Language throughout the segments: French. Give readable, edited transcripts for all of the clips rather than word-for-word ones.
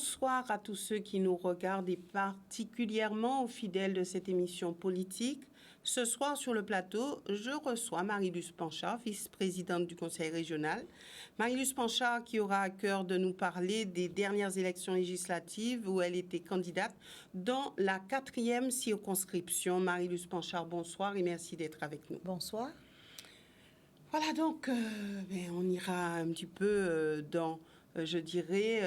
Bonsoir à tous ceux qui nous regardent et particulièrement aux fidèles de cette émission politique. Ce soir sur le plateau, je reçois Marie-Luce Panchard, vice-présidente du Conseil régional. Marie-Luce Panchard qui aura à cœur de nous parler des dernières élections législatives où elle était candidate dans la 4e circonscription. Marie-Luce Panchard, bonsoir et merci d'être avec nous. Bonsoir. Voilà donc, on ira un petit peu dans, je dirais,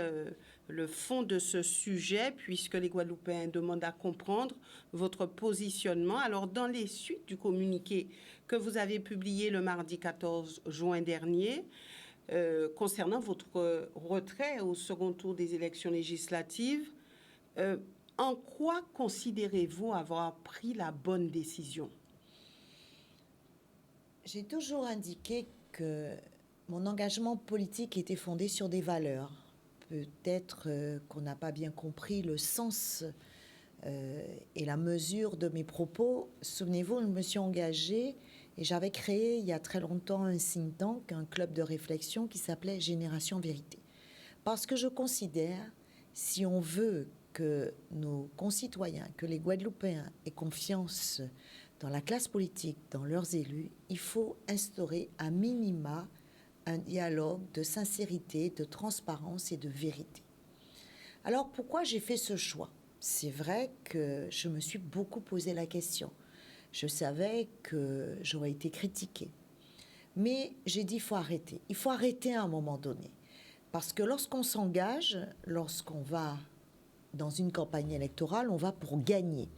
le fond de ce sujet, puisque les Guadeloupéens demandent à comprendre votre positionnement. Alors, dans les suites du communiqué que vous avez publié le mardi 14 juin dernier, concernant votre retrait au second tour des élections législatives, en quoi considérez-vous avoir pris la bonne décision ? J'ai toujours indiqué que mon engagement politique était fondé sur des valeurs. Peut-être qu'on n'a pas bien compris le sens et la mesure de mes propos. Souvenez-vous, je me suis engagée et j'avais créé il y a très longtemps un think tank, un club de réflexion qui s'appelait Génération Vérité. Parce que je considère, si on veut que nos concitoyens, que les Guadeloupéens aient confiance dans la classe politique, dans leurs élus, il faut instaurer à minima un dialogue de sincérité, de transparence et de vérité. Alors pourquoi j'ai fait ce choix ? C'est vrai que je me suis beaucoup posé la question. Je savais que j'aurais été critiquée. Mais j'ai dit, il faut arrêter. Il faut arrêter à un moment donné. Parce que lorsqu'on s'engage, lorsqu'on va dans une campagne électorale, on va pour gagner.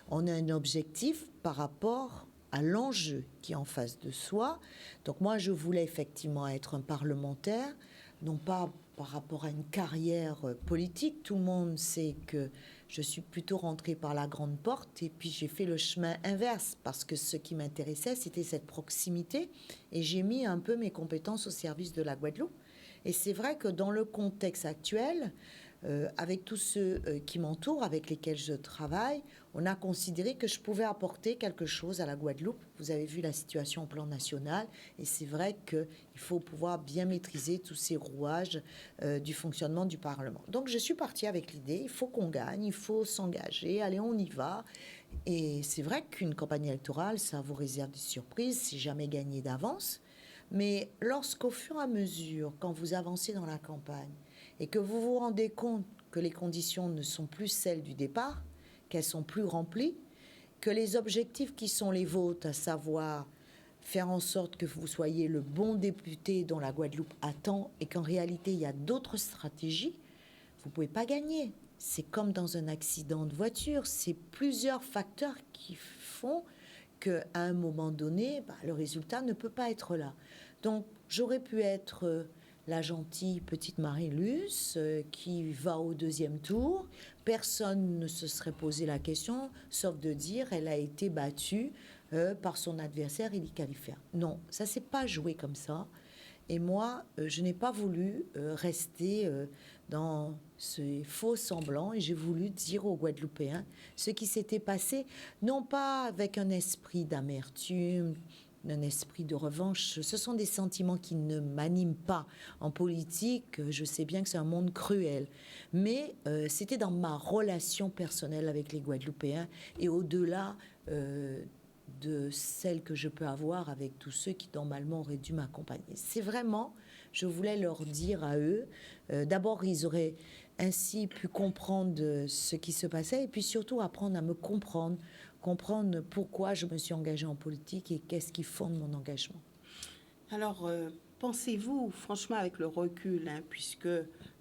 On a un objectif par rapport à l'enjeu qui est en face de soi. Donc moi, je voulais effectivement être un parlementaire, non pas par rapport à une carrière politique. Tout le monde sait que je suis plutôt rentrée par la grande porte et puis j'ai fait le chemin inverse parce que ce qui m'intéressait, c'était cette proximité et j'ai mis un peu mes compétences au service de la Guadeloupe. Et c'est vrai que dans le contexte actuel, avec tous ceux qui m'entourent, avec lesquels je travaille, on a considéré que je pouvais apporter quelque chose à la Guadeloupe. Vous avez vu la situation au plan national et c'est vrai qu'il faut pouvoir bien maîtriser tous ces rouages du fonctionnement du Parlement. Donc je suis partie avec l'idée, il faut qu'on gagne, il faut s'engager, allez on y va. Et c'est vrai qu'une campagne électorale, ça vous réserve des surprises, c'est jamais gagné d'avance. Mais lorsqu'au fur et à mesure, quand vous avancez dans la campagne, et que vous vous rendez compte que les conditions ne sont plus celles du départ, qu'elles sont plus remplies, que les objectifs qui sont les vôtres, à savoir faire en sorte que vous soyez le bon député dont la Guadeloupe attend, et qu'en réalité, il y a d'autres stratégies, vous ne pouvez pas gagner. C'est comme dans un accident de voiture, c'est plusieurs facteurs qui font qu'à un moment donné, le résultat ne peut pas être là. Donc, j'aurais pu être la gentille petite Marie-Luce qui va au deuxième tour. Personne ne se serait posé la question, sauf de dire elle a été battue par son adversaire Élie Califert. Non, ça ne s'est pas joué comme ça. Et moi, je n'ai pas voulu rester dans ce faux semblant et j'ai voulu dire aux Guadeloupéens ce qui s'était passé, non pas avec un esprit d'amertume, un esprit de revanche. Ce sont des sentiments qui ne m'animent pas. En politique, je sais bien que c'est un monde cruel. Mais c'était dans ma relation personnelle avec les Guadeloupéens et au-delà de celle que je peux avoir avec tous ceux qui normalement auraient dû m'accompagner. C'est vraiment, je voulais leur dire à eux, d'abord ils auraient ainsi pu comprendre ce qui se passait et puis surtout apprendre à me comprendre pourquoi je me suis engagée en politique et qu'est-ce qui fonde mon engagement. Alors, pensez-vous, franchement, avec le recul, puisque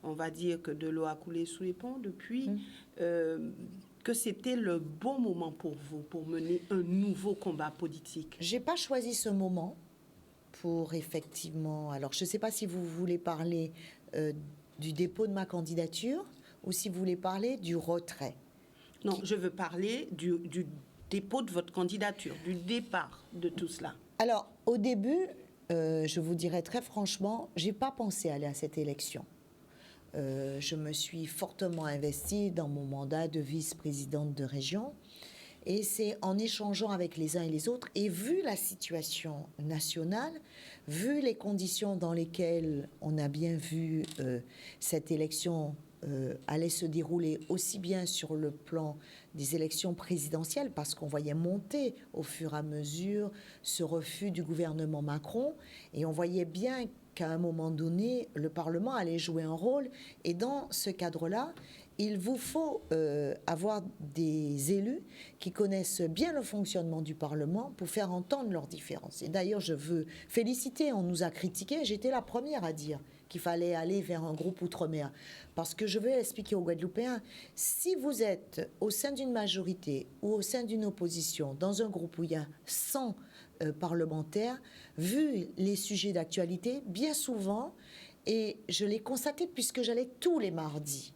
on va dire que de l'eau a coulé sous les ponts depuis, que c'était le bon moment pour vous, pour mener un nouveau combat politique? Je n'ai pas choisi ce moment pour effectivement... Alors, je ne sais pas si vous voulez parler du dépôt de ma candidature ou si vous voulez parler du retrait. Non, je veux parler du dépôt de votre candidature, du départ de tout cela. Alors, au début, je vous dirais très franchement, je n'ai pas pensé aller à cette élection. Je me suis fortement investie dans mon mandat de vice-présidente de région. Et c'est en échangeant avec les uns et les autres, et vu la situation nationale, vu les conditions dans lesquelles on a bien vu cette élection allait se dérouler aussi bien sur le plan des élections présidentielles, parce qu'on voyait monter au fur et à mesure ce refus du gouvernement Macron, et on voyait bien qu'à un moment donné, le Parlement allait jouer un rôle, et dans ce cadre-là, il vous faut avoir des élus qui connaissent bien le fonctionnement du Parlement pour faire entendre leurs différences. Et d'ailleurs, je veux féliciter, on nous a critiqué, j'étais la première à dire qu'il fallait aller vers un groupe outre-mer. Parce que je veux expliquer aux Guadeloupéens, si vous êtes au sein d'une majorité ou au sein d'une opposition, dans un groupe où il y a 100 parlementaires, vu les sujets d'actualité, bien souvent, et je l'ai constaté puisque j'allais tous les mardis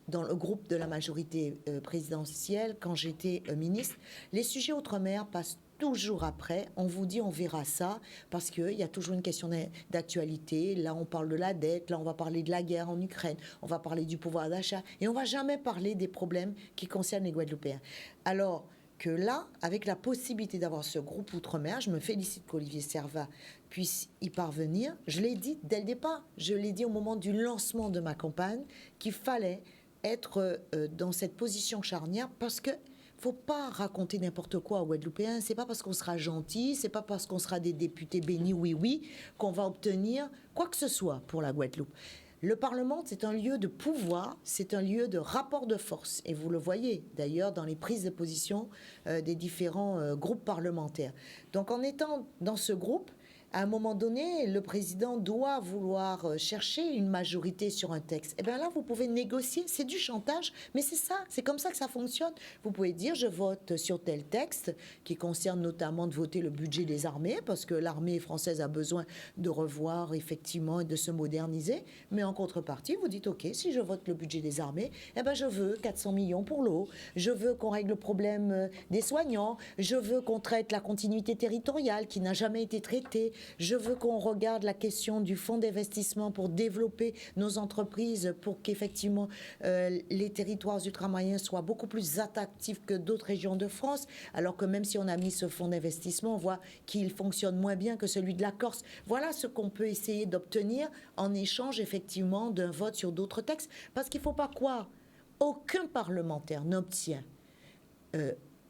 dans le groupe de la majorité présidentielle quand j'étais ministre, les sujets outre-mer passent toujours après. On vous dit on verra ça parce qu'il y a toujours une question d'actualité. Là, on parle de la dette, là, on va parler de la guerre en Ukraine, on va parler du pouvoir d'achat et on ne va jamais parler des problèmes qui concernent les Guadeloupéens. Alors que là, avec la possibilité d'avoir ce groupe outre-mer, je me félicite qu'Olivier Servat puisse y parvenir. Je l'ai dit dès le départ, je l'ai dit au moment du lancement de ma campagne, qu'il fallait être dans cette position charnière parce que faut pas raconter n'importe quoi aux Guadeloupéens. C'est pas parce qu'on sera gentil, c'est pas parce qu'on sera des députés bénis, oui, qu'on va obtenir quoi que ce soit pour la Guadeloupe. Le Parlement, c'est un lieu de pouvoir, c'est un lieu de rapport de force. Et vous le voyez d'ailleurs dans les prises de position des différents groupes parlementaires. Donc en étant dans ce groupe, à un moment donné, le président doit vouloir chercher une majorité sur un texte. Et bien là, vous pouvez négocier, c'est du chantage, mais c'est ça, c'est comme ça que ça fonctionne. Vous pouvez dire, je vote sur tel texte, qui concerne notamment de voter le budget des armées, parce que l'armée française a besoin de revoir, effectivement, et de se moderniser. Mais en contrepartie, vous dites, OK, si je vote le budget des armées, eh ben je veux 400 millions pour l'eau, je veux qu'on règle le problème des soignants, je veux qu'on traite la continuité territoriale qui n'a jamais été traitée, je veux qu'on regarde la question du fonds d'investissement pour développer nos entreprises, pour qu'effectivement les territoires ultramarins soient beaucoup plus attractifs que d'autres régions de France, alors que même si on a mis ce fonds d'investissement, on voit qu'il fonctionne moins bien que celui de la Corse. Voilà ce qu'on peut essayer d'obtenir en échange effectivement d'un vote sur d'autres textes. Parce qu'il ne faut pas croire, aucun parlementaire n'obtient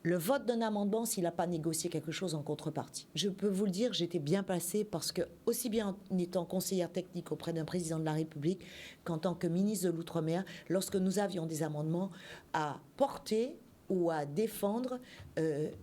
le vote d'un amendement s'il n'a pas négocié quelque chose en contrepartie. Je peux vous le dire, j'étais bien placée parce que, aussi bien en étant conseillère technique auprès d'un président de la République qu'en tant que ministre de l'Outre-mer, lorsque nous avions des amendements à porter ou à défendre,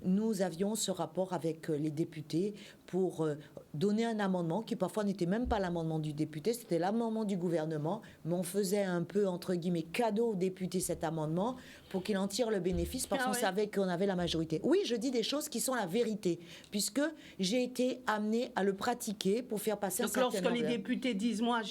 nous avions ce rapport avec les députés pour donner un amendement qui parfois n'était même pas l'amendement du député, c'était l'amendement du gouvernement, mais on faisait un peu, entre guillemets, cadeau aux députés cet amendement pour qu'il en tire le bénéfice parce qu'on savait qu'on avait la majorité. Oui, je dis des choses qui sont la vérité, puisque j'ai été amenée à le pratiquer pour faire passer un certain nombre. Donc lorsque les députés disent, moi,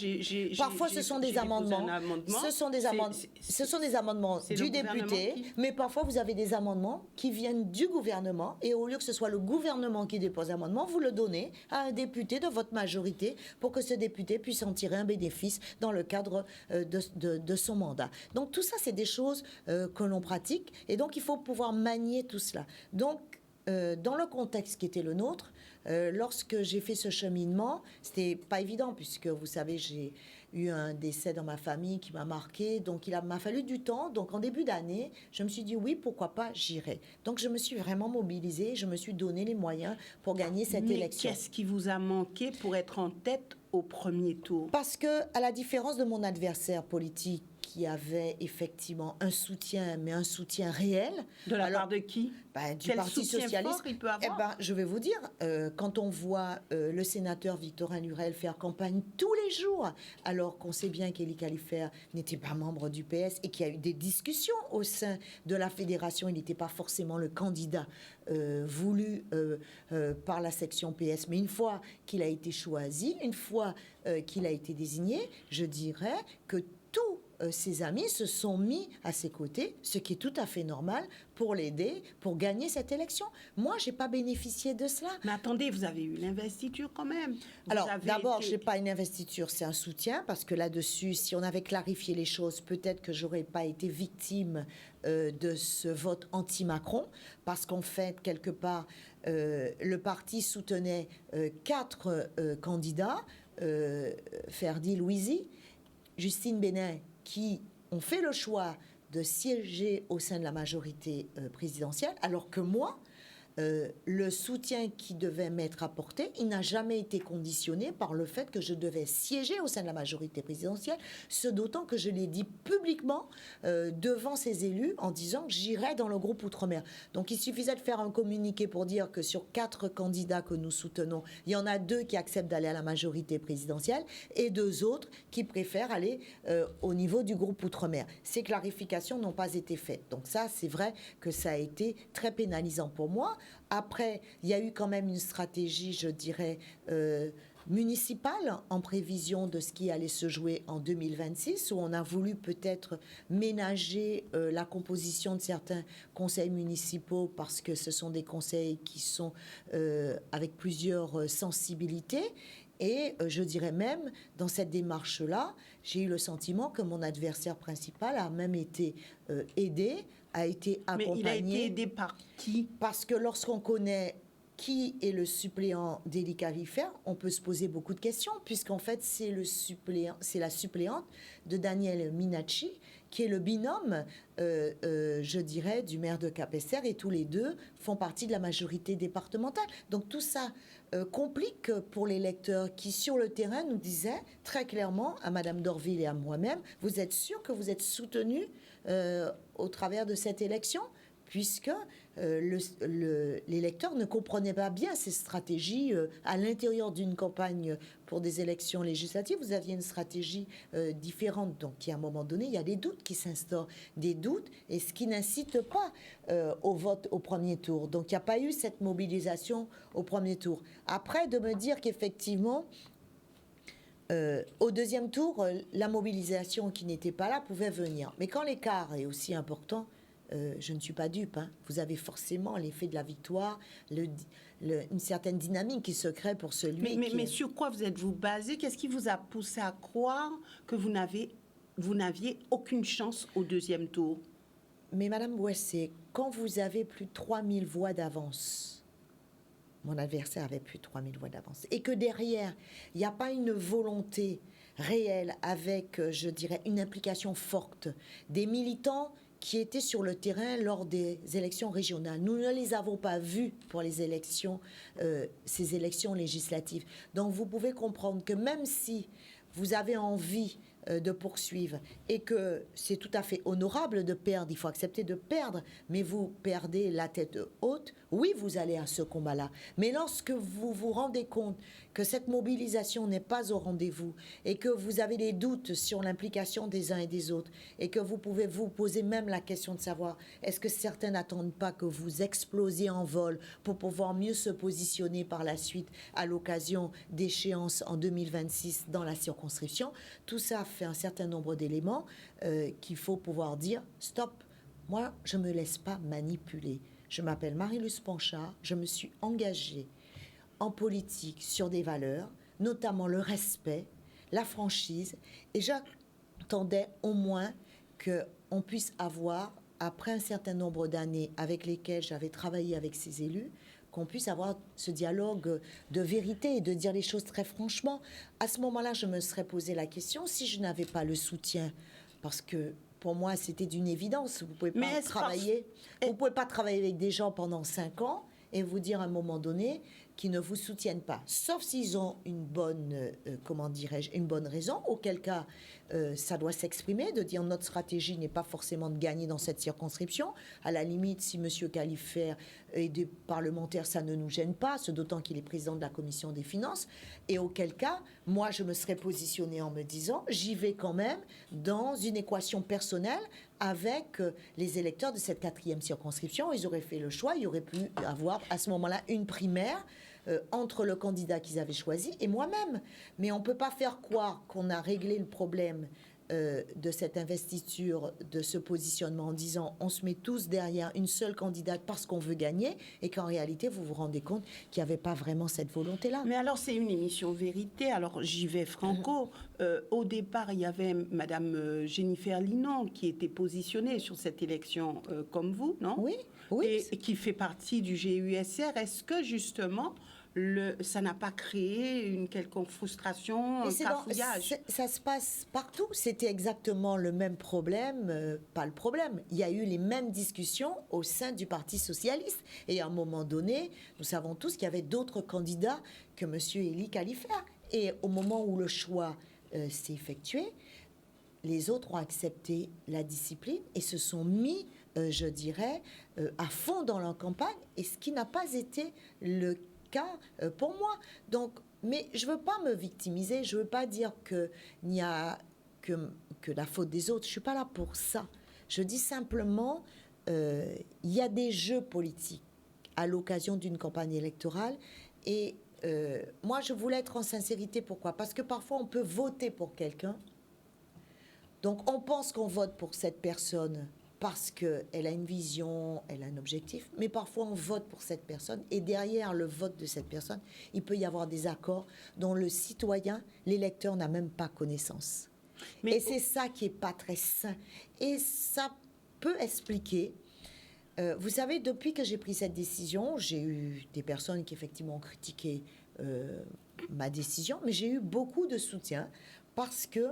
parfois ce sont des amendements, ce sont des amendements du député, mais parfois vous avez des amendements qui viennent du gouvernement et au lieu que ce soit le gouvernement qui dépose l'amendement, vous le donnez à un député de votre majorité pour que ce député puisse en tirer un bénéfice dans le cadre de son mandat. Donc tout ça, c'est des choses que l'on pratique et donc il faut pouvoir manier tout cela. Donc dans le contexte qui était le nôtre, lorsque j'ai fait ce cheminement, c'était pas évident puisque vous savez, j'ai eu un décès dans ma famille qui m'a marqué, donc il m'a fallu du temps. Donc en début d'année, je me suis dit oui, pourquoi pas, j'irai. Donc je me suis vraiment mobilisée, je me suis donné les moyens pour gagner cette élection. Mais qu'est-ce qui vous a manqué pour être en tête au premier tour? Parce que, à la différence de mon adversaire politique, qui avait effectivement un soutien, mais un soutien réel. De la part de qui? Du Parti socialiste. Fort il peut avoir? Je vais vous dire, quand on voit le sénateur Victorin Lurel faire campagne tous les jours, alors qu'on sait bien qu'Élie Califert n'était pas membre du PS et qu'il y a eu des discussions au sein de la fédération, il n'était pas forcément le candidat voulu par la section PS, mais une fois qu'il a été choisi, une fois qu'il a été désigné, je dirais que tous ses amis se sont mis à ses côtés, ce qui est tout à fait normal, pour l'aider, pour gagner cette élection. Moi, je n'ai pas bénéficié de cela. Mais attendez, vous avez eu l'investiture quand même. Alors, d'abord, je n'ai pas une investiture, c'est un soutien, parce que là-dessus, si on avait clarifié les choses, peut-être que je n'aurais pas été victime de ce vote anti-Macron, parce qu'en fait, quelque part, le parti soutenait 4 candidats, Ferdi Louisi, Justine Bénin qui ont fait le choix de siéger au sein de la majorité présidentielle, alors que moi, le soutien qui devait m'être apporté, il n'a jamais été conditionné par le fait que je devais siéger au sein de la majorité présidentielle, ce d'autant que je l'ai dit publiquement devant ces élus en disant que j'irais dans le groupe Outre-mer. Donc il suffisait de faire un communiqué pour dire que sur 4 candidats que nous soutenons, il y en a 2 qui acceptent d'aller à la majorité présidentielle et 2 autres qui préfèrent aller au niveau du groupe Outre-mer. Ces clarifications n'ont pas été faites. Donc ça, c'est vrai que ça a été très pénalisant pour moi. Après, il y a eu quand même une stratégie, je dirais, municipale en prévision de ce qui allait se jouer en 2026, où on a voulu peut-être ménager la composition de certains conseils municipaux parce que ce sont des conseils qui sont avec plusieurs sensibilités. Et je dirais même, dans cette démarche-là, j'ai eu le sentiment que mon adversaire principal a même été aidé, a été accompagné. Mais il a été aidé par qui? Parce que lorsqu'on connaît qui est le suppléant d'Élie Califert, on peut se poser beaucoup de questions, puisqu'en fait, c'est la suppléante de Daniel Minacci, qui est le binôme, je dirais, du maire de Capesterre, et tous les deux font partie de la majorité départementale. Donc tout ça complique pour les lecteurs qui, sur le terrain, nous disaient très clairement à Madame Dorville et à moi-même, vous êtes sûr que vous êtes soutenus au travers de cette élection, puisque les lecteurs ne comprenaient pas bien ces stratégies. À l'intérieur d'une campagne pour des élections législatives, vous aviez une stratégie différente. Donc, à un moment donné, il y a des doutes qui s'instaurent, des doutes, et ce qui n'incite pas au vote au premier tour. Donc, il n'y a pas eu cette mobilisation au premier tour. Après, de me dire qu'effectivement, au deuxième tour, la mobilisation qui n'était pas là pouvait venir. Mais quand l'écart est aussi important, je ne suis pas dupe. Hein. Vous avez forcément l'effet de la victoire, une certaine dynamique qui se crée pour celui mais sur quoi vous êtes-vous basé? Qu'est-ce qui vous a poussé à croire que vous n'aviez aucune chance au deuxième tour? Mais Madame Boissé, quand vous avez plus de 3000 voix d'avance, mon adversaire avait plus de 3000 voix d'avance, et que derrière, il n'y a pas une volonté réelle avec, je dirais, une implication forte des militants qui étaient sur le terrain lors des élections régionales. Nous ne les avons pas vus pour les élections, ces élections législatives. Donc vous pouvez comprendre que même si vous avez envie de poursuivre et que c'est tout à fait honorable de perdre, il faut accepter de perdre, mais vous perdez la tête haute, oui, vous allez à ce combat-là. Mais lorsque vous vous rendez compte que cette mobilisation n'est pas au rendez-vous et que vous avez des doutes sur l'implication des uns et des autres et que vous pouvez vous poser même la question de savoir est-ce que certains n'attendent pas que vous explosiez en vol pour pouvoir mieux se positionner par la suite à l'occasion d'échéances en 2026 dans la circonscription, tout ça fait un certain nombre d'éléments qu'il faut pouvoir dire stop, moi je ne me laisse pas manipuler. Je m'appelle Marie-Luce Panchard, je me suis engagée en politique sur des valeurs, notamment le respect, la franchise, et j'attendais au moins qu'on puisse avoir, après un certain nombre d'années avec lesquelles j'avais travaillé avec ces élus, qu'on puisse avoir ce dialogue de vérité et de dire les choses très franchement. À ce moment-là, je me serais posé la question, si je n'avais pas le soutien, parce que pour moi, c'était d'une évidence, vous ne pouvez pas travailler, vous pouvez pas travailler avec des gens pendant 5 ans et vous dire à un moment donné qu'ils ne vous soutiennent pas, sauf s'ils ont une bonne, comment dirais-je, une bonne raison, auquel cas ça doit s'exprimer, de dire notre stratégie n'est pas forcément de gagner dans cette circonscription. À la limite, si M. Califert est des parlementaires, ça ne nous gêne pas, ce d'autant qu'il est président de la commission des finances, et auquel cas, moi je me serais positionnée en me disant, j'y vais quand même dans une équation personnelle avec les électeurs de cette 4e circonscription. Ils auraient fait le choix, il y aurait pu avoir à ce moment-là une primaire entre le candidat qu'ils avaient choisi et moi-même. Mais on ne peut pas faire croire qu'on a réglé le problème de cette investiture, de ce positionnement en disant on se met tous derrière une seule candidate parce qu'on veut gagner et qu'en réalité vous vous rendez compte qu'il n'y avait pas vraiment cette volonté-là. Mais alors c'est une émission vérité, alors j'y vais franco. Au départ il y avait Madame Jennifer Linon qui était positionnée sur cette élection comme vous, non? Oui, oui. Et qui fait partie du GUSR. Est-ce que justement ça n'a pas créé une quelconque frustration, Et un cafouillage. ça se passe partout. C'était exactement le même problème, pas le problème. Il y a eu les mêmes discussions au sein du Parti socialiste. Et à un moment donné, nous savons tous qu'il y avait d'autres candidats que M. Elie Khalifah. Et au moment où le choix s'est effectué, les autres ont accepté la discipline et se sont mis, je dirais, à fond dans leur campagne, et ce qui n'a pas été le cas pour moi. Donc, mais je ne veux pas me victimiser, je ne veux pas dire qu'il n'y a que la faute des autres. Je ne suis pas là pour ça. Je dis simplement, il y a des jeux politiques à l'occasion d'une campagne électorale, et moi, je voulais être en sincérité. Pourquoi? Parce que parfois, on peut voter pour quelqu'un. Donc, on pense qu'on vote pour cette personne parce qu'elle a une vision, elle a un objectif, mais parfois on vote pour cette personne et derrière le vote de cette personne, il peut y avoir des accords dont le citoyen, l'électeur n'a même pas connaissance. Et c'est ça qui n'est pas très sain. Et ça peut expliquer... vous savez, depuis que j'ai pris cette décision, j'ai eu des personnes qui effectivement ont critiqué ma décision, mais j'ai eu beaucoup de soutien parce que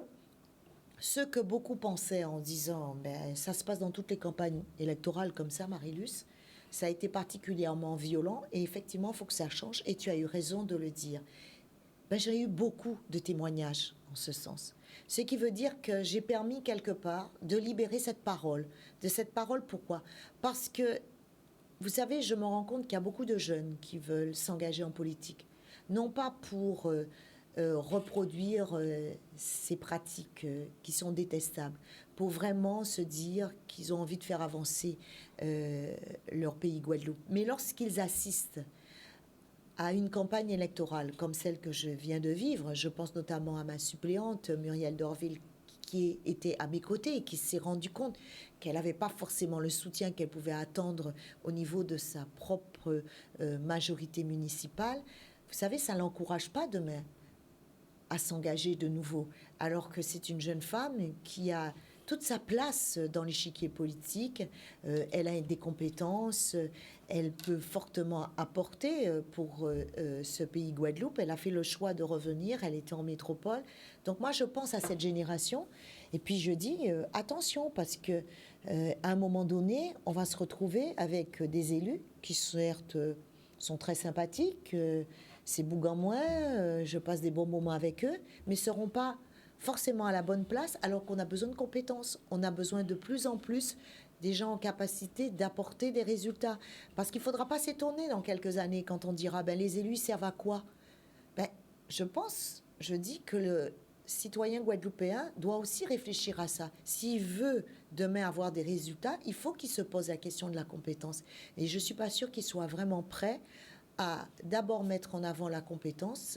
ce que beaucoup pensaient en disant ben, ça se passe dans toutes les campagnes électorales comme ça, Marie-Luce, ça a été particulièrement violent et effectivement, il faut que ça change et tu as eu raison de le dire. Ben, j'ai eu beaucoup de témoignages en ce sens. Ce qui veut dire que j'ai permis quelque part de libérer cette parole. De cette parole, pourquoi? Parce que, vous savez, je me rends compte qu'il y a beaucoup de jeunes qui veulent s'engager en politique. Non pas pour... reproduire ces pratiques qui sont détestables, pour vraiment se dire qu'ils ont envie de faire avancer leur pays Guadeloupe. Mais lorsqu'ils assistent à une campagne électorale comme celle que je viens de vivre, je pense notamment à ma suppléante Muriel Dorville, qui était à mes côtés et qui s'est rendu compte qu'elle n'avait pas forcément le soutien qu'elle pouvait attendre au niveau de sa propre majorité municipale. Vous savez, ça ne l'encourage pas demain à s'engager de nouveau, alors que c'est une jeune femme qui a toute sa place dans l'échiquier politique, elle a des compétences, elle peut fortement apporter pour ce pays Guadeloupe, elle a fait le choix de revenir, elle était en métropole. Donc moi je pense à cette génération, et puis je dis attention, parce que à un moment donné, on va se retrouver avec des élus qui certes sont très sympathiques, c'est Bougamouin, je passe des bons moments avec eux, mais ne seront pas forcément à la bonne place, alors qu'on a besoin de compétences. On a besoin de plus en plus des gens en capacité d'apporter des résultats. Parce qu'il ne faudra pas s'étonner dans quelques années quand on dira ben, les élus servent à quoi? Ben, je dis que le citoyen guadeloupéen doit aussi réfléchir à ça. S'il veut demain avoir des résultats, il faut qu'il se pose la question de la compétence. Et je ne suis pas sûre qu'il soit vraiment prêt à d'abord mettre en avant la compétence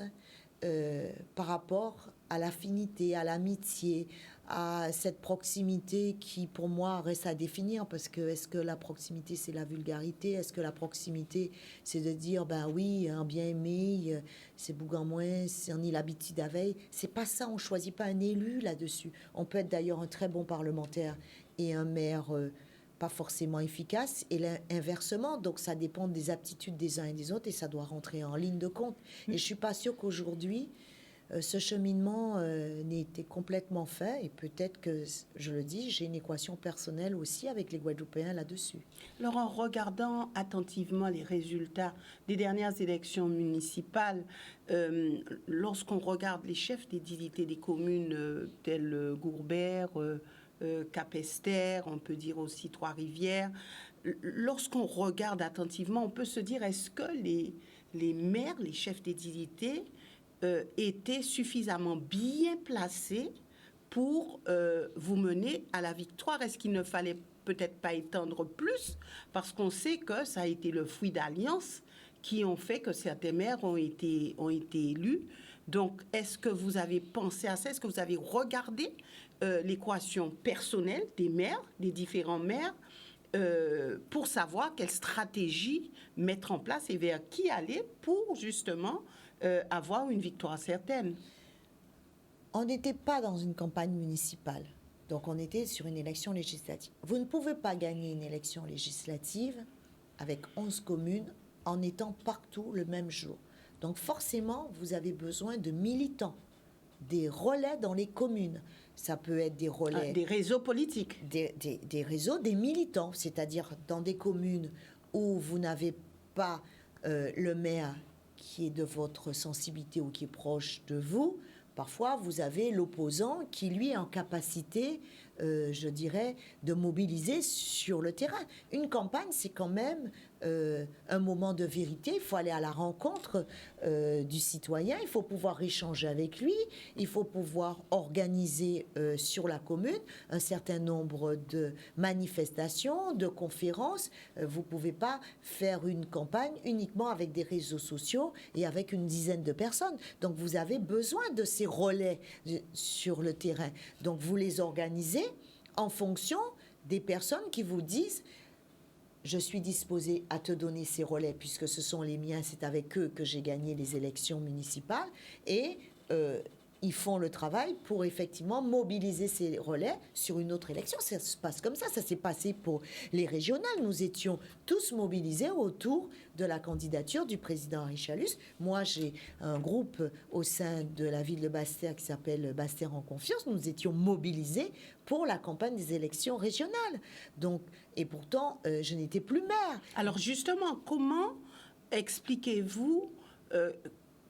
par rapport à l'affinité, à l'amitié, à cette proximité qui, pour moi, reste à définir, parce que est-ce que la proximité, c'est la vulgarité? Est-ce que la proximité, c'est de dire, ben oui, un bien aimé, c'est Bougamouin, c'est on y l'habitude à veille? C'est pas ça, on choisit pas un élu là-dessus. On peut être d'ailleurs un très bon parlementaire et un maire pas forcément efficace, et inversement. Donc, ça dépend des aptitudes des uns et des autres, et ça doit rentrer en ligne de compte. Et je ne suis pas sûre qu'aujourd'hui, ce cheminement n'ait été complètement fait, et peut-être que, je le dis, j'ai une équation personnelle aussi avec les Guadeloupéens là-dessus. Alors, en regardant attentivement les résultats des dernières élections municipales, lorsqu'on regarde les chefs d'édilité des communes telles Gourbert, Cap-Esther, on peut dire aussi Trois-Rivières. Lorsqu'on regarde attentivement, on peut se dire, est-ce que les maires, les chefs d'édilité, étaient suffisamment bien placés pour vous mener à la victoire? Est-ce qu'il ne fallait peut-être pas étendre plus? Parce qu'on sait que ça a été le fruit d'alliances qui ont fait que certains maires ont été élus. Donc, est-ce que vous avez pensé à ça? Est-ce que vous avez regardé l'équation personnelle des maires, des différents maires, pour savoir quelle stratégie mettre en place et vers qui aller pour justement avoir une victoire certaine? On n'était pas dans une campagne municipale, donc on était sur une élection législative. Vous ne pouvez pas gagner une élection législative avec 11 communes en étant partout le même jour. Donc forcément, vous avez besoin de militants, des relais dans les communes. Ça peut être des relais... Des réseaux politiques. Des réseaux, des militants, c'est-à-dire dans des communes où vous n'avez pas le maire qui est de votre sensibilité ou qui est proche de vous. Parfois, vous avez l'opposant qui, lui, est en capacité, je dirais, de mobiliser sur le terrain. Une campagne, c'est quand même un moment de vérité. Il faut aller à la rencontre du citoyen. Il faut pouvoir échanger avec lui. Il faut pouvoir organiser sur la commune un certain nombre de manifestations, de conférences. Vous ne pouvez pas faire une campagne uniquement avec des réseaux sociaux et avec une dizaine de personnes. Donc, vous avez besoin de ces relais sur le terrain. Donc, vous les organisez en fonction des personnes qui vous disent « Je suis disposé à te donner ces relais puisque ce sont les miens, c'est avec eux que j'ai gagné les élections municipales. » Et ils font le travail pour effectivement mobiliser ces relais sur une autre élection. Ça se passe comme ça s'est passé pour les régionales. Nous étions tous mobilisés autour de la candidature du président Henri Chalus. Moi, j'ai un groupe au sein de la ville de Basse-Terre qui s'appelle Basse-Terre en confiance. Nous étions mobilisés pour la campagne des élections régionales. Donc, et pourtant, je n'étais plus maire. Alors justement, comment expliquez-vous,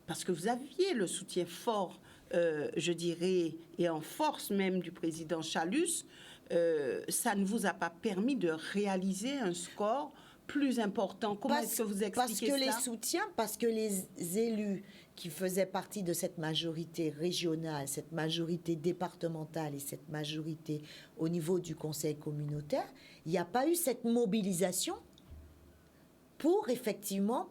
parce que vous aviez le soutien fort, je dirais, et en force même du président Chalus, ça ne vous a pas permis de réaliser un score plus important. Comment est-ce que vous expliquez ça? Parce que les élus qui faisaient partie de cette majorité régionale, cette majorité départementale et cette majorité au niveau du conseil communautaire, il n'y a pas eu cette mobilisation pour effectivement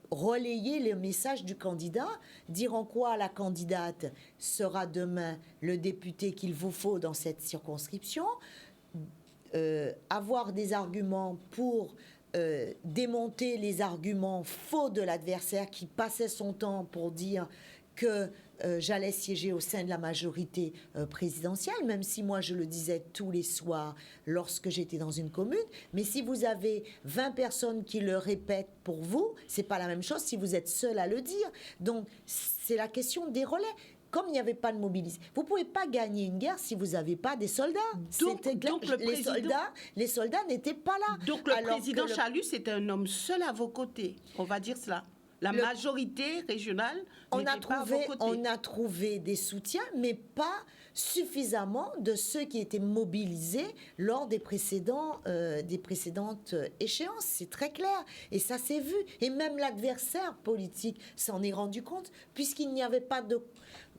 relayer le message du candidat, dire en quoi la candidate sera demain le député qu'il vous faut dans cette circonscription, avoir des arguments pour démonter les arguments faux de l'adversaire qui passait son temps pour dire que j'allais siéger au sein de la majorité présidentielle, même si moi je le disais tous les soirs lorsque j'étais dans une commune. Mais si vous avez 20 personnes qui le répètent pour vous, c'est pas la même chose si vous êtes seul à le dire. Donc c'est la question des relais. Comme il n'y avait pas de mobilisation, vous ne pouvez pas gagner une guerre si vous n'avez pas des soldats. Donc les soldats n'étaient pas là. Donc le président Chalus est un homme seul à vos côtés, on va dire cela. La majorité régionale n'était pas à vos côtés. On a trouvé des soutiens, mais pas suffisamment de ceux qui étaient mobilisés lors des précédentes échéances. C'est très clair. Et ça s'est vu. Et même l'adversaire politique s'en est rendu compte, puisqu'il n'y avait pas de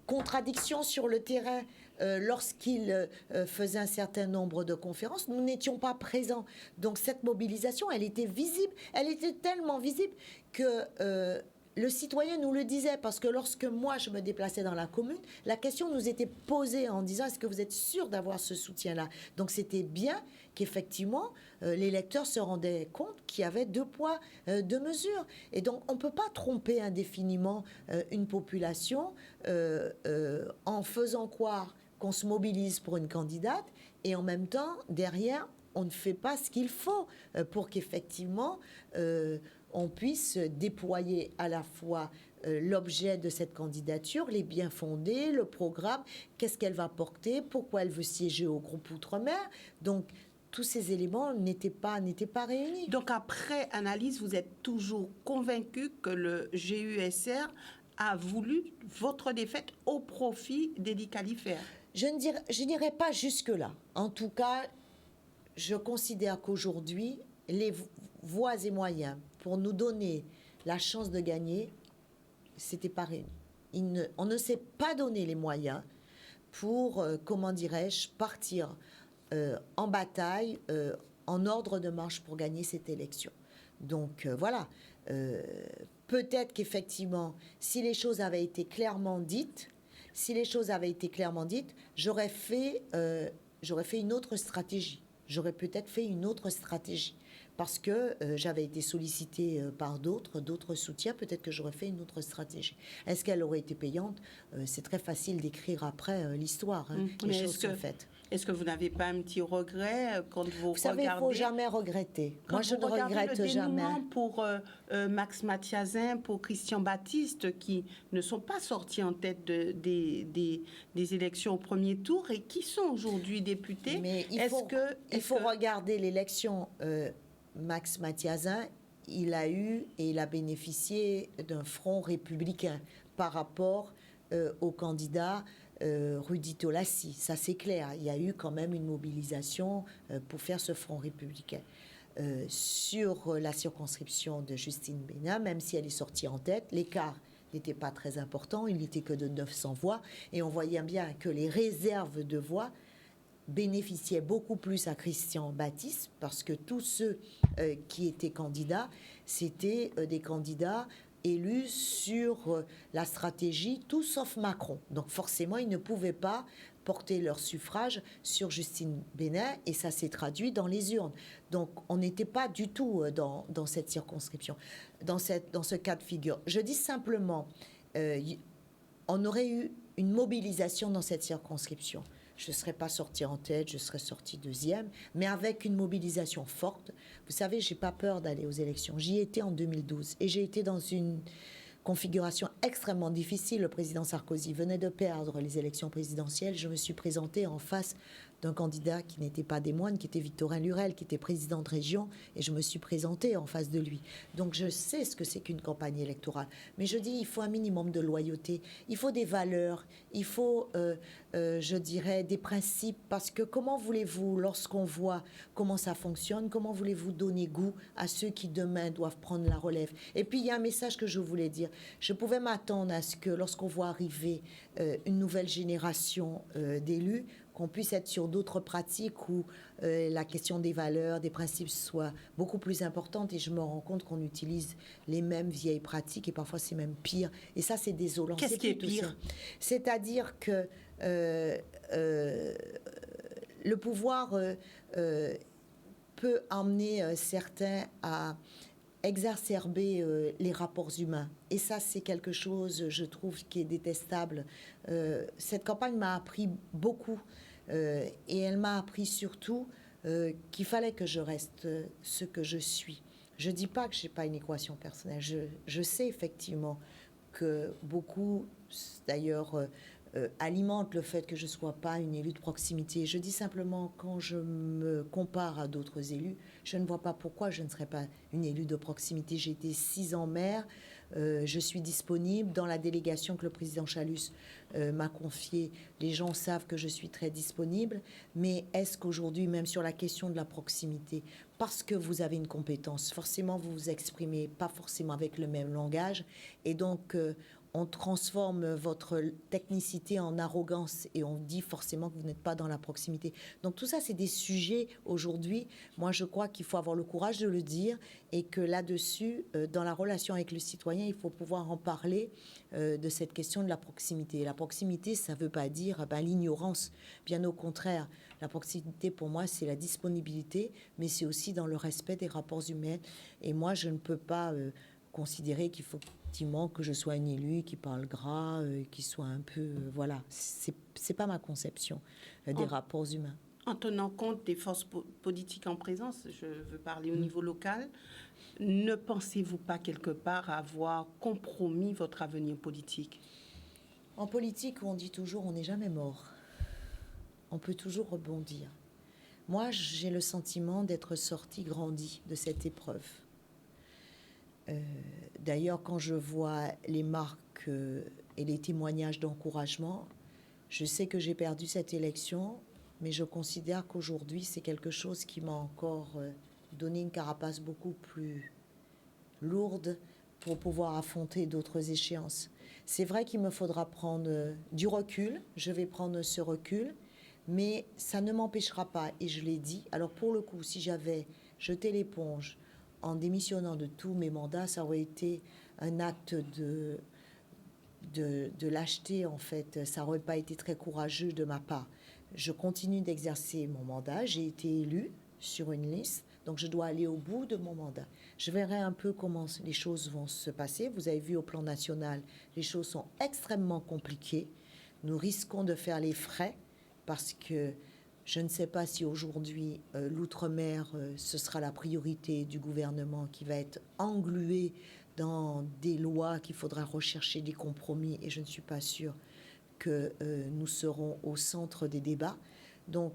contradiction sur le terrain lorsqu'il faisait un certain nombre de conférences. Nous n'étions pas présents. Donc cette mobilisation, elle était visible. Elle était tellement visible que le citoyen nous le disait, parce que lorsque moi je me déplaçais dans la commune, la question nous était posée en disant: est-ce que vous êtes sûr d'avoir ce soutien-là? Donc c'était bien qu'effectivement les électeurs se rendaient compte qu'il y avait 2 poids, 2 mesures. Et donc on ne peut pas tromper indéfiniment une population en faisant croire qu'on se mobilise pour une candidate et en même temps, derrière, on ne fait pas ce qu'il faut pour qu'effectivement on puisse déployer à la fois l'objet de cette candidature, les biens fondés, le programme, qu'est-ce qu'elle va porter, pourquoi elle veut siéger au groupe Outre-mer. Donc, tous ces éléments n'étaient pas réunis. Donc, après analyse, vous êtes toujours convaincu que le GUSR a voulu votre défaite au profit d'Edi Califert? Je n'irai pas jusque-là. En tout cas, je considère qu'aujourd'hui, les voies et moyens pour nous donner la chance de gagner, c'était pas réuni. On ne s'est pas donné les moyens pour, comment dirais-je, partir en bataille, en ordre de marche pour gagner cette élection. Donc voilà, peut-être qu'effectivement, si les choses avaient été clairement dites, j'aurais fait une autre stratégie. J'aurais peut-être fait une autre stratégie. parce que j'avais été sollicitée par d'autres soutiens, peut-être que j'aurais fait une autre stratégie. Est-ce qu'elle aurait été payante? C'est très facile d'écrire après l'histoire. Les choses sont faites. Est-ce que vous n'avez pas un petit regret quand vous savez, regardez... il ne faut jamais regretter. Moi, je ne regrette jamais. Pour Max Mathiasin, pour Christian Baptiste, qui ne sont pas sortis en tête des élections au premier tour et qui sont aujourd'hui députés. Mais il faut regarder l'élection. Max Mathiasin, il a eu et il a bénéficié d'un front républicain par rapport au candidat Rudy Tolassi. Ça, c'est clair. Il y a eu quand même une mobilisation pour faire ce front républicain. Sur la circonscription de Justine Bénin, même si elle est sortie en tête, l'écart n'était pas très important, il n'était que de 900 voix, et on voyait bien que les réserves de voix bénéficiaient beaucoup plus à Christian Baptiste, parce que tous ceux qui étaient candidats, c'était des candidats élus sur la stratégie, tout sauf Macron. Donc forcément, ils ne pouvaient pas porter leur suffrage sur Justine Bénin, et ça s'est traduit dans les urnes. Donc on n'était pas du tout dans cette circonscription, dans ce cas de figure. Je dis simplement, on aurait eu une mobilisation dans cette circonscription. Je ne serais pas sortie en tête, je serais sortie deuxième, mais avec une mobilisation forte. Vous savez, je n'ai pas peur d'aller aux élections. J'y étais en 2012 et j'ai été dans une configuration extrêmement difficile. Le président Sarkozy venait de perdre les élections présidentielles. Je me suis présentée en face d'un candidat qui n'était pas des moines, qui était Victorin Lurel, qui était président de région, et je me suis présentée en face de lui. Donc je sais ce que c'est qu'une campagne électorale. Mais je dis, il faut un minimum de loyauté, il faut des valeurs, il faut, je dirais, des principes, parce que comment voulez-vous, lorsqu'on voit comment ça fonctionne, comment voulez-vous donner goût à ceux qui demain doivent prendre la relève? Et puis il y a un message que je voulais dire. Je pouvais m'attendre à ce que lorsqu'on voit arriver une nouvelle génération d'élus, qu'on puisse être sur d'autres pratiques où la question des valeurs, des principes soit beaucoup plus importante, et je me rends compte qu'on utilise les mêmes vieilles pratiques et parfois c'est même pire. Et ça, c'est désolant. Qu'est-ce qui est pire? C'est-à-dire que le pouvoir peut emmener certains à exacerber les rapports humains. Et ça, c'est quelque chose, je trouve, qui est détestable. Cette campagne m'a appris beaucoup. Et elle m'a appris surtout qu'il fallait que je reste ce que je suis. Je ne dis pas que je n'ai pas une équation personnelle. Je sais effectivement que beaucoup, d'ailleurs, alimentent le fait que je ne sois pas une élue de proximité. Je dis simplement, quand je me compare à d'autres élus, je ne vois pas pourquoi je ne serais pas une élue de proximité. J'ai été 6 ans maire. Je suis disponible dans la délégation que le président Chalus m'a confiée. Les gens savent que je suis très disponible. Mais est-ce qu'aujourd'hui, même sur la question de la proximité, parce que vous avez une compétence, forcément vous vous exprimez pas forcément avec le même langage, et donc on transforme votre technicité en arrogance et on dit forcément que vous n'êtes pas dans la proximité. Donc tout ça, c'est des sujets aujourd'hui. Moi, je crois qu'il faut avoir le courage de le dire, et que là-dessus, dans la relation avec le citoyen, il faut pouvoir en parler de cette question de la proximité. La proximité, ça ne veut pas dire l'ignorance. Bien au contraire, la proximité, pour moi, c'est la disponibilité, mais c'est aussi dans le respect des rapports humains. Et moi, je ne peux pas considérer qu'il faut effectivement que je sois une élue qui parle gras, qui soit un peu... voilà, c'est pas ma conception des rapports humains. En tenant compte des forces politiques en présence, je veux parler au niveau local, ne pensez-vous pas quelque part avoir compromis votre avenir politique? En politique, on dit toujours on n'est jamais mort. On peut toujours rebondir. Moi, j'ai le sentiment d'être sortie grandie de cette épreuve. D'ailleurs, quand je vois les marques et les témoignages d'encouragement, je sais que j'ai perdu cette élection, mais je considère qu'aujourd'hui, c'est quelque chose qui m'a encore donné une carapace beaucoup plus lourde pour pouvoir affronter d'autres échéances. C'est vrai qu'il me faudra prendre du recul, je vais prendre ce recul, mais ça ne m'empêchera pas, et je l'ai dit. Alors pour le coup, si j'avais jeté l'éponge en démissionnant de tous mes mandats, ça aurait été un acte de lâcheté, en fait. Ça n'aurait pas été très courageux de ma part. Je continue d'exercer mon mandat. J'ai été élue sur une liste. Donc, je dois aller au bout de mon mandat. Je verrai un peu comment les choses vont se passer. Vous avez vu au plan national, les choses sont extrêmement compliquées. Nous risquons de faire les frais parce que je ne sais pas si aujourd'hui, l'outre-mer, ce sera la priorité du gouvernement qui va être engluée dans des lois qu'il faudra rechercher des compromis, et je ne suis pas sûre que nous serons au centre des débats. Donc,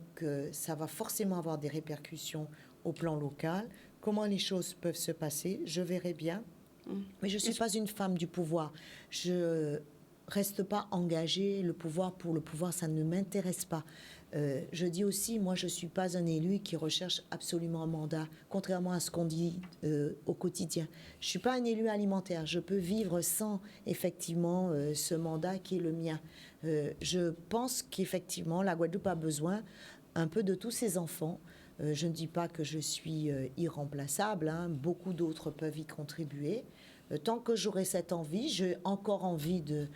ça va forcément avoir des répercussions au plan local. Comment les choses peuvent se passer, je verrai bien. Mais je ne suis pas une femme du pouvoir. Je reste pas engagée. Le pouvoir pour le pouvoir, ça ne m'intéresse pas. Je dis aussi, moi, je ne suis pas un élu qui recherche absolument un mandat, contrairement à ce qu'on dit au quotidien. Je ne suis pas un élu alimentaire. Je peux vivre sans, effectivement, ce mandat qui est le mien. Je pense qu'effectivement, la Guadeloupe a besoin un peu de tous ses enfants. Je ne dis pas que je suis irremplaçable, hein. Beaucoup d'autres peuvent y contribuer. Tant que j'aurai cette envie, j'ai encore envie de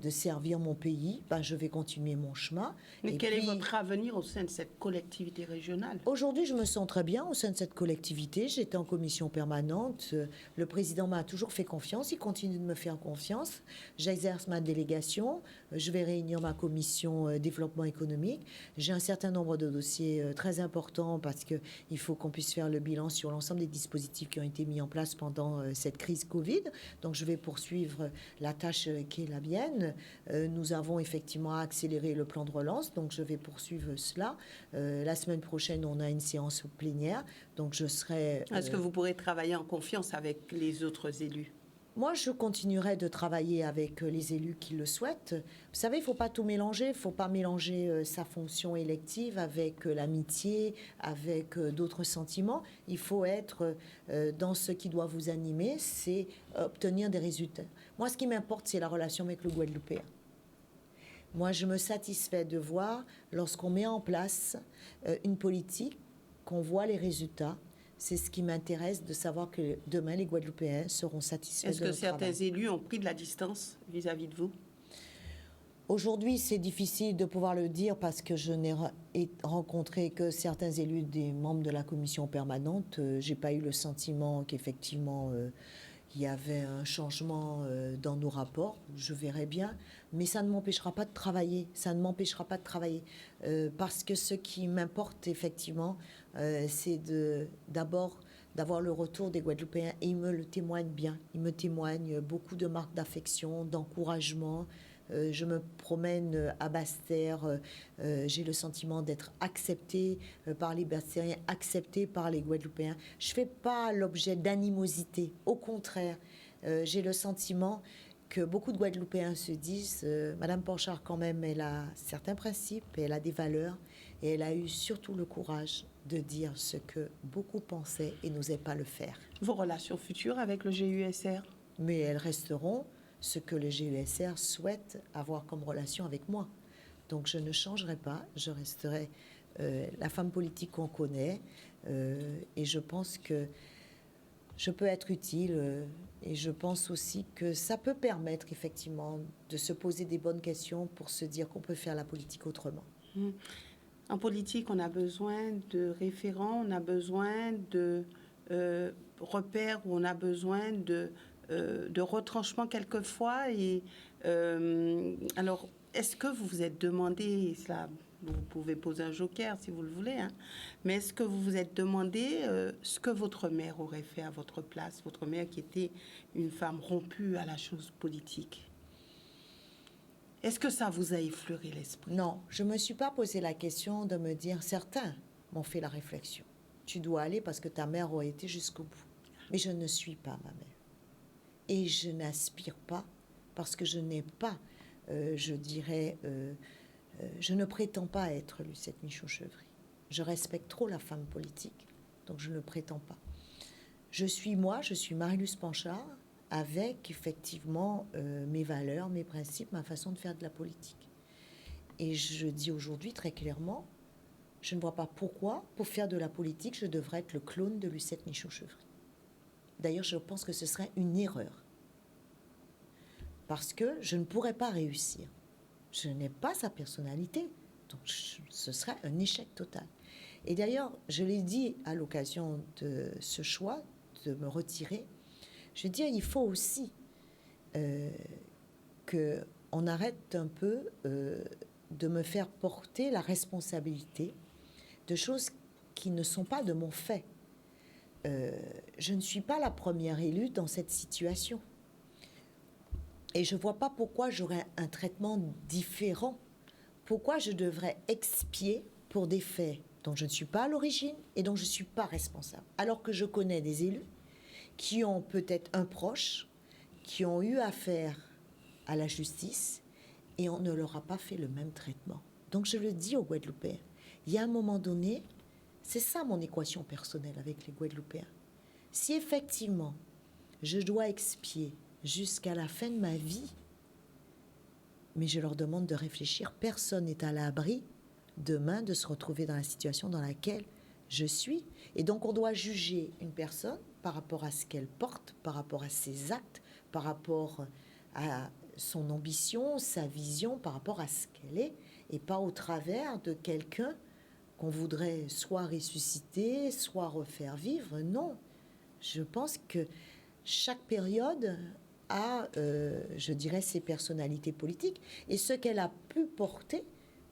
servir mon pays, ben je vais continuer mon chemin. Mais quel est votre avenir au sein de cette collectivité régionale? Aujourd'hui, je me sens très bien au sein de cette collectivité. J'étais en commission permanente. Le président m'a toujours fait confiance. Il continue de me faire confiance. J'exerce ma délégation. Je vais réunir ma commission développement économique. J'ai un certain nombre de dossiers très importants parce qu'il faut qu'on puisse faire le bilan sur l'ensemble des dispositifs qui ont été mis en place pendant cette crise Covid. Donc, je vais poursuivre la tâche qui est la mienne. Nous avons effectivement accéléré le plan de relance. Donc, je vais poursuivre cela. La semaine prochaine, on a une séance plénière. Donc, je serai... Est-ce que vous pourrez travailler en confiance avec les autres élus? Moi, je continuerai de travailler avec les élus qui le souhaitent. Vous savez, il ne faut pas tout mélanger. Il ne faut pas mélanger sa fonction élective avec l'amitié, avec d'autres sentiments. Il faut être dans ce qui doit vous animer, c'est obtenir des résultats. Moi, ce qui m'importe, c'est la relation avec le Guadeloupéen. Moi, je me satisfais de voir, lorsqu'on met en place une politique, qu'on voit les résultats. C'est ce qui m'intéresse, de savoir que demain, les Guadeloupéens seront satisfaits de notre travail. Est-ce que certains élus ont pris de la distance vis-à-vis de vous? Aujourd'hui, c'est difficile de pouvoir le dire parce que je n'ai rencontré que certains élus des membres de la commission permanente. Je n'ai pas eu le sentiment qu'effectivement, il y avait un changement dans nos rapports. Je verrai bien. Mais ça ne m'empêchera pas de travailler. Ça ne m'empêchera pas de travailler. Parce que ce qui m'importe, effectivement, c'est d'abord d'avoir le retour des Guadeloupéens. Et ils me le témoignent bien. Ils me témoignent beaucoup de marques d'affection, d'encouragement. Je me promène à Basse-Terre. J'ai le sentiment d'être acceptée par les Basse-Terriens, acceptée par les Guadeloupéens. Je ne fais pas l'objet d'animosité. Au contraire, j'ai le sentiment que beaucoup de Guadeloupéens se disent Madame Panchard, quand même, elle a certains principes, elle a des valeurs, et elle a eu surtout le courage de dire ce que beaucoup pensaient et n'osaient pas le faire. Vos relations futures avec le GUSR? Mais elles resteront ce que le GUSR souhaite avoir comme relation avec moi. Donc je ne changerai pas, je resterai la femme politique qu'on connaît, et je pense que je peux être utile, et je pense aussi que ça peut permettre effectivement de se poser des bonnes questions pour se dire qu'on peut faire la politique autrement. En politique, on a besoin de référents, on a besoin de repères, on a besoin de retranchement quelquefois. Et alors, est-ce que vous vous êtes demandé, cela, vous pouvez poser un joker si vous le voulez, hein, mais est-ce que vous vous êtes demandé ce que votre mère aurait fait à votre place, votre mère qui était une femme rompue à la chose politique? Est-ce que ça vous a effleuré l'esprit? Non, je ne me suis pas posé la question de me dire, certains m'ont fait la réflexion. Tu dois aller parce que ta mère aurait été jusqu'au bout. Mais je ne suis pas ma mère. Et je n'aspire pas parce que je n'ai pas, je ne prétends pas être Lucette Michaud-Chevry. Je respecte trop la femme politique, donc je ne prétends pas. Je suis Marie-Luce Panchard, avec effectivement mes valeurs, mes principes, ma façon de faire de la politique. Et je dis aujourd'hui très clairement, je ne vois pas pourquoi, pour faire de la politique, je devrais être le clone de Lucette Michaud-Chevry. D'ailleurs, je pense que ce serait une erreur. Parce que je ne pourrais pas réussir. Je n'ai pas sa personnalité. Donc, ce serait un échec total. Et d'ailleurs, je l'ai dit à l'occasion de ce choix de me retirer, je veux dire, il faut aussi qu'on arrête un peu de me faire porter la responsabilité de choses qui ne sont pas de mon fait. Je ne suis pas la première élue dans cette situation. Et je ne vois pas pourquoi j'aurais un traitement différent. Pourquoi je devrais expier pour des faits dont je ne suis pas à l'origine et dont je ne suis pas responsable. Alors que je connais des élus qui ont peut-être un proche, qui ont eu affaire à la justice et on ne leur a pas fait le même traitement. Donc je le dis aux Guadeloupéens, il y a un moment donné, c'est ça mon équation personnelle avec les Guadeloupéens. Si effectivement je dois expier jusqu'à la fin de ma vie, mais je leur demande de réfléchir, personne n'est à l'abri demain de se retrouver dans la situation dans laquelle je suis. Et donc on doit juger une personne par rapport à ce qu'elle porte, par rapport à ses actes, par rapport à son ambition, sa vision, par rapport à ce qu'elle est, et pas au travers de quelqu'un qu'on voudrait soit ressusciter, soit refaire vivre. Non, je pense que chaque période a, je dirais, ses personnalités politiques, et ce qu'elle a pu porter,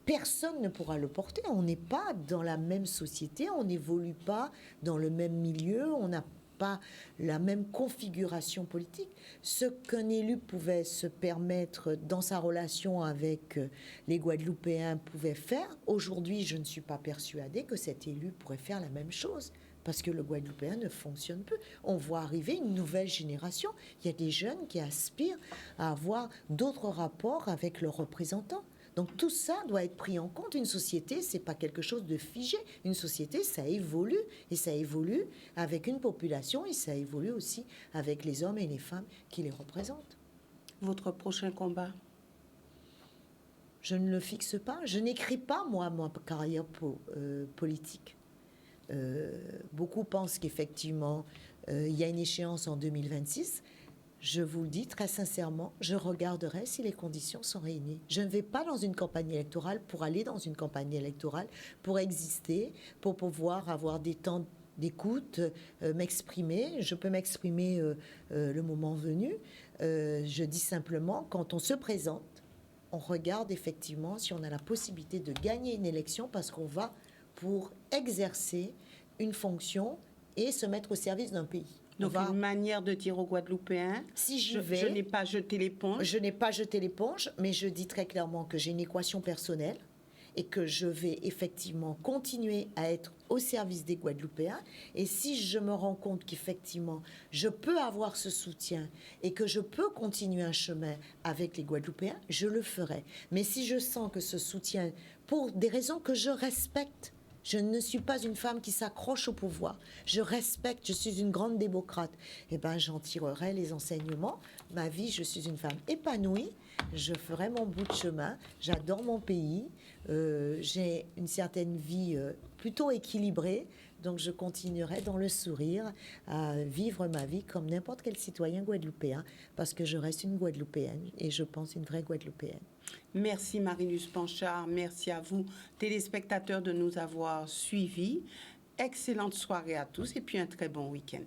personne ne pourra le porter. On n'est pas dans la même société, on n'évolue pas dans le même milieu, on n'a pas la même configuration politique. Ce qu'un élu pouvait se permettre dans sa relation avec les Guadeloupéens pouvait faire, aujourd'hui, je ne suis pas persuadée que cet élu pourrait faire la même chose. Parce que le Guadeloupéen ne fonctionne plus. On voit arriver une nouvelle génération. Il y a des jeunes qui aspirent à avoir d'autres rapports avec leurs représentants. Donc tout ça doit être pris en compte. Une société, c'est pas quelque chose de figé. Une société, ça évolue. Et ça évolue avec une population et ça évolue aussi avec les hommes et les femmes qui les représentent. Votre prochain combat? Je ne le fixe pas. Je n'écris pas, moi, ma carrière politique. Beaucoup pensent qu'effectivement, il y a une échéance en 2026. Je vous le dis très sincèrement, je regarderai si les conditions sont réunies. Je ne vais pas dans une campagne électorale pour aller dans une campagne électorale, pour exister, pour pouvoir avoir des temps d'écoute, m'exprimer. Je peux m'exprimer le moment venu. Je dis simplement, quand on se présente, on regarde effectivement si on a la possibilité de gagner une élection parce qu'on va pour exercer une fonction et se mettre au service d'un pays. Donc une manière de dire aux Guadeloupéens, si j'y vais, je n'ai pas jeté l'éponge. Je n'ai pas jeté l'éponge, mais je dis très clairement que j'ai une équation personnelle et que je vais effectivement continuer à être au service des Guadeloupéens. Et si je me rends compte qu'effectivement, je peux avoir ce soutien et que je peux continuer un chemin avec les Guadeloupéens, je le ferai. Mais si je sens que ce soutien, pour des raisons que je respecte, je ne suis pas une femme qui s'accroche au pouvoir. Je respecte, je suis une grande démocrate. Eh bien, j'en tirerai les enseignements. Ma vie, je suis une femme épanouie. Je ferai mon bout de chemin. J'adore mon pays. J'ai une certaine vie plutôt équilibrée. Donc, je continuerai dans le sourire à vivre ma vie comme n'importe quel citoyen guadeloupéen parce que je reste une Guadeloupéenne et je pense une vraie Guadeloupéenne. Merci Marie-Luce Panchard, merci à vous téléspectateurs de nous avoir suivis. Excellente soirée à tous et puis un très bon week-end.